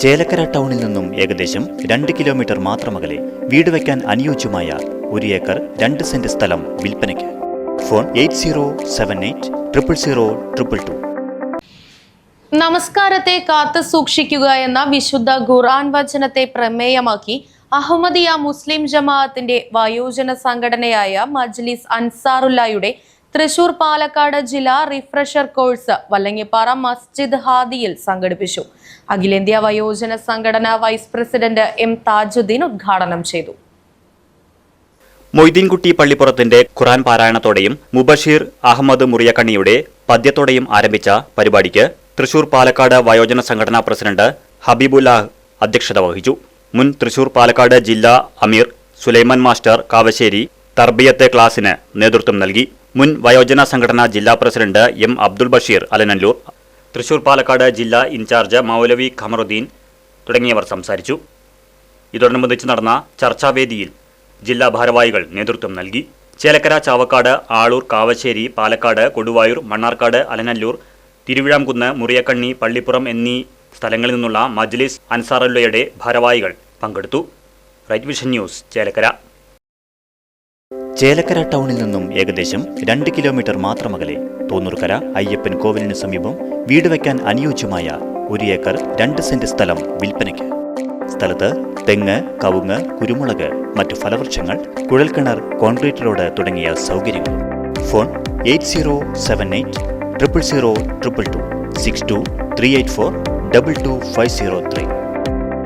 ചേലക്കര ടൗണിൽ നിന്നും ഏകദേശം 2 കിലോമീറ്റർ മാത്രമകലെ വീട് വയ്ക്കാൻ അനുയോജ്യമായ 1 ഏക്കർ 2 സെന്റ് സ്ഥലം വിൽപ്പനയ്ക്ക്. ഫോൺ 8078000222. നമസ്കാരത്തെ കാത്തു സൂക്ഷിക്കുക എന്ന വിശുദ്ധ ഖുർആൻ വചനത്തെ പ്രമേയമാക്കി അഹമ്മദിയ മുസ്ലിം ജമാഅത്തിന്റെ വയോജന സംഘടനയായ മജ്ലിസ് അൻസാറുല്ലായുടെ തൃശൂർ പാലക്കാട് ജില്ലാ റിഫ്രഷർ കോഴ്സ് വല്ലങ്ങിപ്പാറ മസ്ജിദ് ഹാദിയിൽ സംഘടിപ്പിച്ചു. അഖിലേന്ത്യാ വയോജന സംഘടന വൈസ് പ്രസിഡന്റ് എം താജുദ്ദീൻ ഉദ്ഘാടനം ചെയ്തു. മൊയ്തീൻകുട്ടി പള്ളിപ്പുറത്തിന്റെ ഖുർആൻ പാരായണത്തോടെയും മുബഷീർ അഹമ്മദ് മുറിയക്കണ്ണിയുടെ പദ്യത്തോടെയും ആരംഭിച്ച പരിപാടിക്ക് തൃശൂർ പാലക്കാട് വയോജന സംഘടനാ പ്രസിഡന്റ് ഹബീബുല്ലാഹ് അധ്യക്ഷത വഹിച്ചു. മുൻ തൃശൂർ പാലക്കാട് ജില്ലാ അമീർ സുലൈമാൻ മാസ്റ്റർ കാവശ്ശേരി തർബിയത്തെ ക്ലാസിന് നേതൃത്വം നൽകി. മുൻ വയോജന സംഘടനാ ജില്ലാ പ്രസിഡന്റ് എം അബ്ദുൽ ബഷീർ അലനല്ലൂർ, തൃശൂർ പാലക്കാട് ജില്ലാ ഇൻചാർജ് മൗലവി ഖമറുദ്ദീൻ തുടങ്ങിയവർ സംസാരിച്ചു. ഇതോടനുബന്ധിച്ച് നടന്ന ചർച്ചാവേദിയിൽ ജില്ലാ ഭാരവാഹികൾ നേതൃത്വം നൽകി. ചേലക്കര, ചാവക്കാട്, ആളൂർ, കാവശ്ശേരി, പാലക്കാട്, കൊടുവായൂർ, മണ്ണാർക്കാട്, അലനല്ലൂർ, തിരുവിഴാംകുന്ന്, മുറിയക്കണ്ണി, പള്ളിപ്പുറം എന്നീ സ്ഥലങ്ങളിൽ നിന്നുള്ള മജ്ലിസ് അൻസാറുല്ലയുടെ ഭാരവാഹികൾ പങ്കെടുത്തു. Right vision news, Chelakkara. Chelakkara ടൗണിൽ നിന്നും ഏകദേശം 2 കിലോമീറ്റർ മാത്രമകലെ തോന്നൂർക്കര അയ്യപ്പൻ കോവിലിന് സമീപം വീട് വയ്ക്കാൻ അനുയോജ്യമായ 1 ഏക്കർ 2 സെന്റ് സ്ഥലം വിൽപ്പനയ്ക്ക്. സ്ഥലത്ത് തെങ്ങ്, കവുങ്ങ്, കുരുമുളക്, മറ്റു ഫലവൃക്ഷങ്ങൾ, കുഴൽക്കിണർ, കോൺക്രീറ്റ് റോഡ് തുടങ്ങിയ സൗകര്യങ്ങൾ. ഫോൺ 8078000222 62 384 22503.